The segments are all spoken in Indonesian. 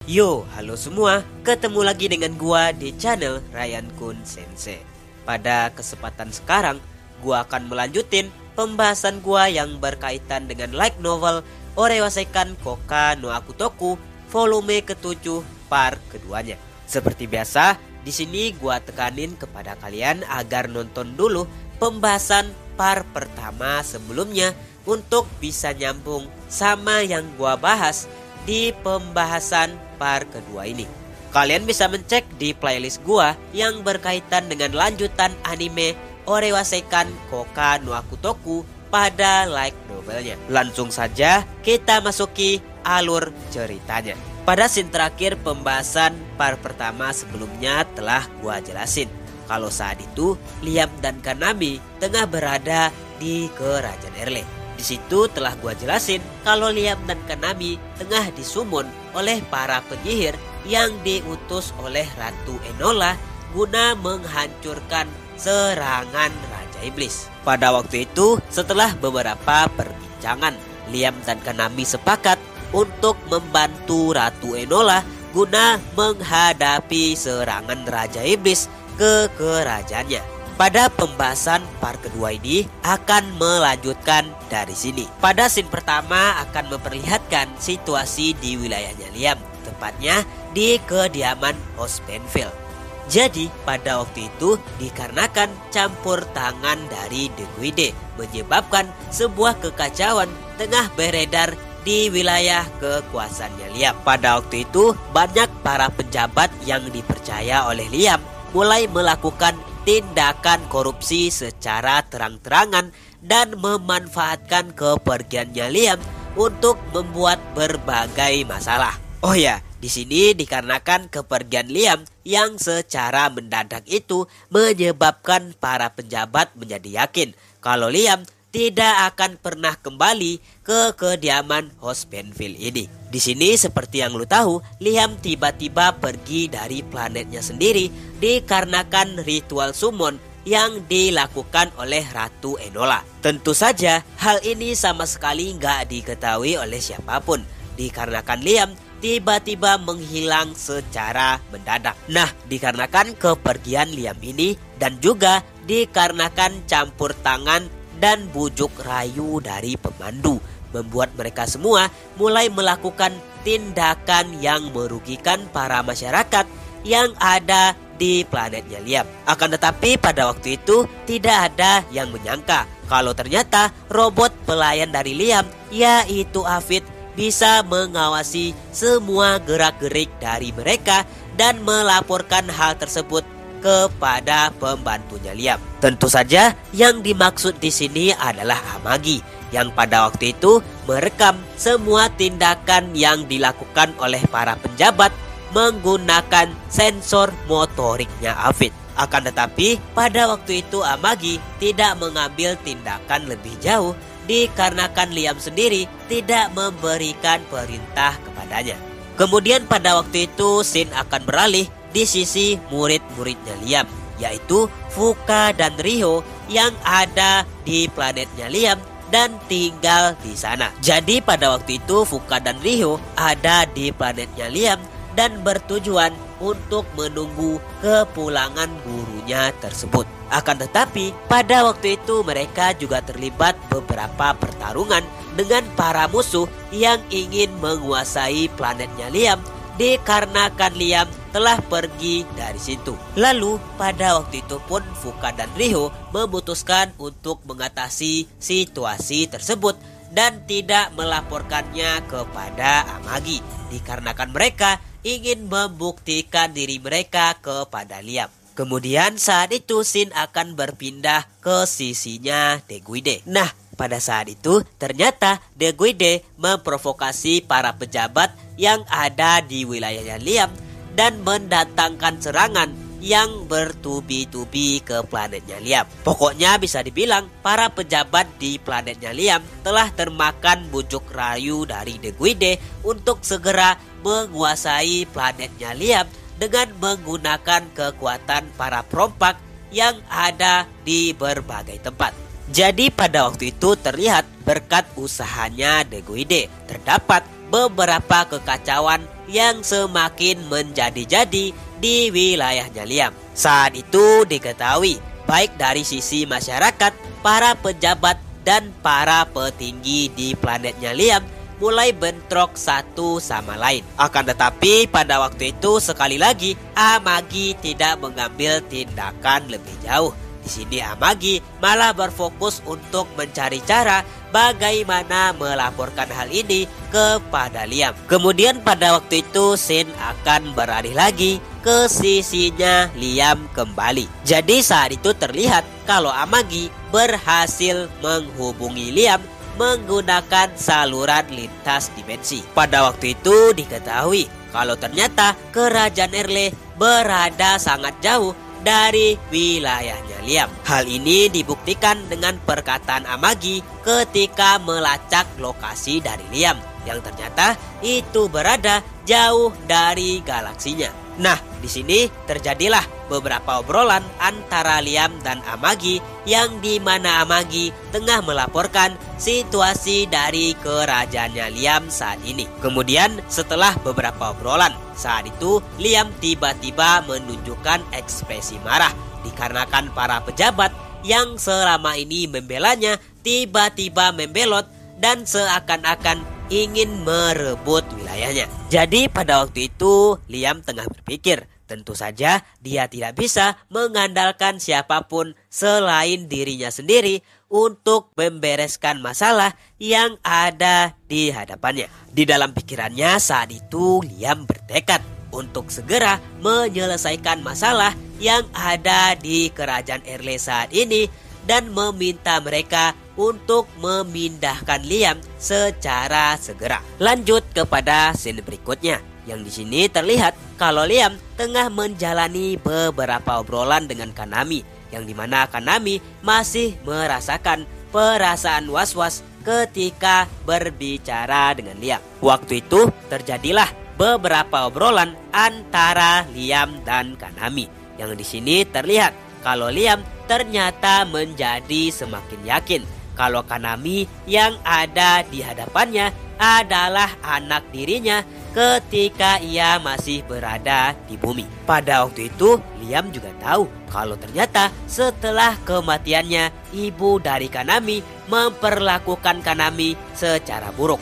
Yo, halo semua, ketemu lagi dengan gua di channel Ryan Kun Sensei. Pada kesempatan sekarang, gua akan melanjutin pembahasan gua yang berkaitan dengan light novel Orewasekan Koka no Akutoku volume ke-7 part keduanya. Seperti biasa, di sini gua tekanin kepada kalian agar nonton dulu pembahasan part pertama sebelumnya untuk bisa nyambung sama yang gua bahas di pembahasan part kedua ini. Kalian bisa mencek di playlist gua yang berkaitan dengan lanjutan anime Orewasekan Koka no Akutoku pada light novelnya. Langsung saja kita masuki alur ceritanya. Pada scene terakhir pembahasan part pertama sebelumnya telah gua jelasin kalau saat itu Liam dan Kanami tengah berada di kerajaan Erle. Di situ telah gua jelasin kalau Liam dan Kanami tengah disummon oleh para penyihir yang diutus oleh Ratu Enola guna menghancurkan serangan Raja Iblis. Pada waktu itu, setelah beberapa perbincangan, Liam dan Kanami sepakat untuk membantu Ratu Enola guna menghadapi serangan Raja Iblis ke kerajaannya. Pada pembahasan part kedua ini akan melanjutkan dari sini. Pada scene pertama akan memperlihatkan situasi di wilayahnya Liam, tepatnya di kediaman House Benfield. Jadi pada waktu itu dikarenakan campur tangan dari The Guide menyebabkan sebuah kekacauan tengah beredar di wilayah kekuasaannya Liam. Pada waktu itu banyak para pejabat yang dipercaya oleh Liam mulai melakukan tindakan korupsi secara terang-terangan dan memanfaatkan kepergiannya Liam untuk membuat berbagai masalah. Oh ya, di sini dikarenakan kepergian Liam yang secara mendadak itu menyebabkan para pejabat menjadi yakin kalau Liam tidak akan pernah kembali ke kediaman House Benfield ini. Di sini seperti yang lu tahu, Liam tiba-tiba pergi dari planetnya sendiri dikarenakan ritual summon yang dilakukan oleh Ratu Enola. Tentu saja hal ini sama sekali nggak diketahui oleh siapapun dikarenakan Liam tiba-tiba menghilang secara mendadak. Nah, dikarenakan kepergian Liam ini dan juga dikarenakan campur tangan dan bujuk rayu dari pemandu membuat mereka semua mulai melakukan tindakan yang merugikan para masyarakat yang ada di planetnya Liam. Akan tetapi pada waktu itu tidak ada yang menyangka kalau ternyata robot pelayan dari Liam yaitu Afid bisa mengawasi semua gerak-gerik dari mereka dan melaporkan hal tersebut kepada pembantunya Liam. Tentu saja yang dimaksud di sini adalah Amagi yang pada waktu itu merekam semua tindakan yang dilakukan oleh para penjabat menggunakan sensor motoriknya Afid. Akan tetapi pada waktu itu Amagi tidak mengambil tindakan lebih jauh dikarenakan Liam sendiri tidak memberikan perintah kepadanya. Kemudian pada waktu itu scene akan beralih di sisi murid-muridnya Liam, yaitu Fuka dan Riho yang ada di planetnya Liam dan tinggal di sana. Jadi pada waktu itu Fuka dan Riho ada di planetnya Liam dan bertujuan untuk menunggu kepulangan gurunya tersebut. Akan tetapi pada waktu itu mereka juga terlibat beberapa pertarungan dengan para musuh yang ingin menguasai planetnya Liam dikarenakan Liam telah pergi dari situ. Lalu pada waktu itu pun Fuka dan Riho memutuskan untuk mengatasi situasi tersebut dan tidak melaporkannya kepada Amagi dikarenakan mereka ingin membuktikan diri mereka kepada Liam. Kemudian saat itu Shin akan berpindah ke sisinya The Guide. Nah, pada saat itu ternyata The Guide memprovokasi para pejabat yang ada di wilayahnya Liam dan mendatangkan serangan yang bertubi-tubi ke planetnya Liam. Pokoknya bisa dibilang para pejabat di planetnya Liam telah termakan bujuk rayu dari The Guide untuk segera menguasai planetnya Liam dengan menggunakan kekuatan para perompak yang ada di berbagai tempat. Jadi pada waktu itu terlihat berkat usahanya The Guide terdapat beberapa kekacauan yang semakin menjadi-jadi di wilayahnya Liam. Saat itu diketahui baik dari sisi masyarakat, para pejabat, dan para petinggi di planetnya Liam mulai bentrok satu sama lain. Akan tetapi pada waktu itu sekali lagi Amagi tidak mengambil tindakan lebih jauh. Di sini Amagi malah berfokus untuk mencari cara bagaimana melaporkan hal ini kepada Liam. Kemudian pada waktu itu Shin akan beralih lagi ke sisinya Liam kembali. Jadi saat itu terlihat kalau Amagi berhasil menghubungi Liam menggunakan saluran lintas dimensi. Pada waktu itu diketahui kalau ternyata kerajaan Erle berada sangat jauh dari wilayahnya Liam. Hal ini dibuktikan dengan perkataan Amagi ketika melacak lokasi dari Liam, yang ternyata itu berada jauh dari galaksinya. Nah, di sini terjadilah beberapa obrolan antara Liam dan Amagi, yang dimana Amagi tengah melaporkan situasi dari kerajaannya Liam saat ini. Kemudian setelah beberapa obrolan, saat itu Liam tiba-tiba menunjukkan ekspresi marah dikarenakan para pejabat yang selama ini membelanya tiba-tiba membelot dan seakan-akan ingin merebut wilayahnya. Jadi pada waktu itu Liam tengah berpikir, tentu saja dia tidak bisa mengandalkan siapapun selain dirinya sendiri untuk membereskan masalah yang ada di hadapannya. Di dalam pikirannya saat itu Liam bertekad untuk segera menyelesaikan masalah yang ada di kerajaan Erle saat ini dan meminta mereka untuk memindahkan Liam secara segera. Lanjut kepada scene berikutnya, yang di sini terlihat kalau Liam tengah menjalani beberapa obrolan dengan Kanami, yang dimana Kanami masih merasakan perasaan was-was ketika berbicara dengan Liam. Waktu itu terjadilah beberapa obrolan antara Liam dan Kanami, yang di sini terlihat kalau Liam ternyata menjadi semakin yakin kalau Kanami yang ada di hadapannya adalah anak dirinya ketika ia masih berada di bumi. Pada waktu itu Liam juga tahu kalau ternyata setelah kematiannya ibu dari Kanami memperlakukan Kanami secara buruk.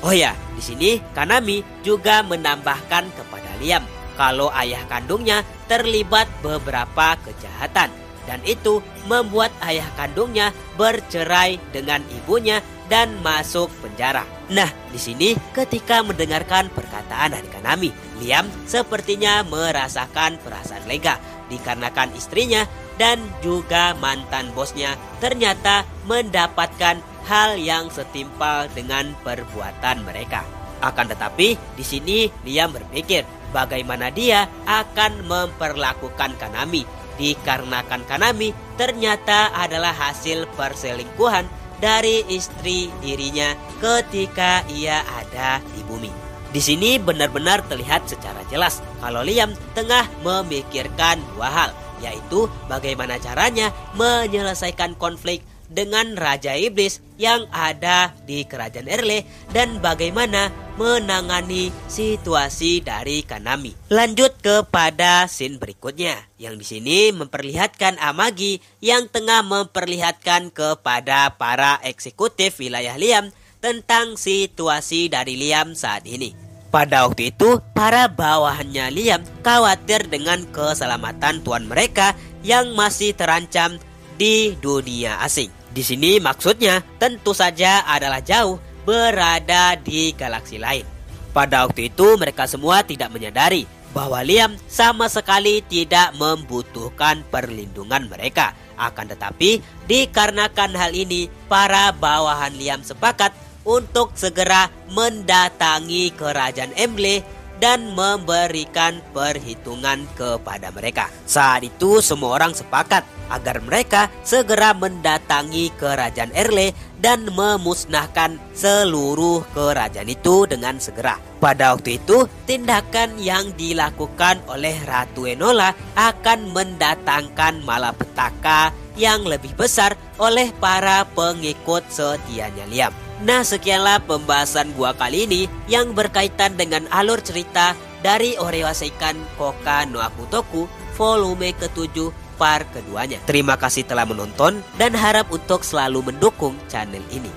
Oh ya, di sini Kanami juga menambahkan kepada Liam kalau ayah kandungnya terlibat beberapa kejahatan, dan itu membuat ayah kandungnya bercerai dengan ibunya dan masuk penjara. Nah, di sini ketika mendengarkan perkataan dari Kanami, Liam sepertinya merasakan perasaan lega dikarenakan istrinya dan juga mantan bosnya ternyata mendapatkan hal yang setimpal dengan perbuatan mereka. Akan tetapi di sini Liam berpikir bagaimana dia akan memperlakukan Kanami, dikarenakan Kanami ternyata adalah hasil perselingkuhan dari istri dirinya ketika ia ada di bumi. Di sini benar-benar terlihat secara jelas kalau Liam tengah memikirkan dua hal, yaitu bagaimana caranya menyelesaikan konflik dengan Raja Iblis yang ada di kerajaan Erle dan bagaimana menangani situasi dari Kanami. Lanjut kepada scene berikutnya, yang di sini memperlihatkan Amagi yang tengah memperlihatkan kepada para eksekutif wilayah Liam tentang situasi dari Liam saat ini. Pada waktu itu, para bawahannya Liam khawatir dengan keselamatan tuan mereka yang masih terancam di dunia asing. Di sini maksudnya tentu saja adalah jauh berada di galaksi lain. Pada waktu itu mereka semua tidak menyadari bahwa Liam sama sekali tidak membutuhkan perlindungan mereka. Akan tetapi dikarenakan hal ini, para bawahan Liam sepakat untuk segera mendatangi kerajaan Emble dan memberikan perhitungan kepada mereka. Saat itu semua orang sepakat agar mereka segera mendatangi kerajaan Erle dan memusnahkan seluruh kerajaan itu dengan segera. Pada waktu itu, tindakan yang dilakukan oleh Ratu Enola akan mendatangkan malapetaka yang lebih besar oleh para pengikut setianya Liam. Nah, sekianlah pembahasan gua kali ini yang berkaitan dengan alur cerita dari Orewa Seikan Koka no Akutoku volume ke-7 part keduanya. Terima kasih telah menonton dan harap untuk selalu mendukung channel ini.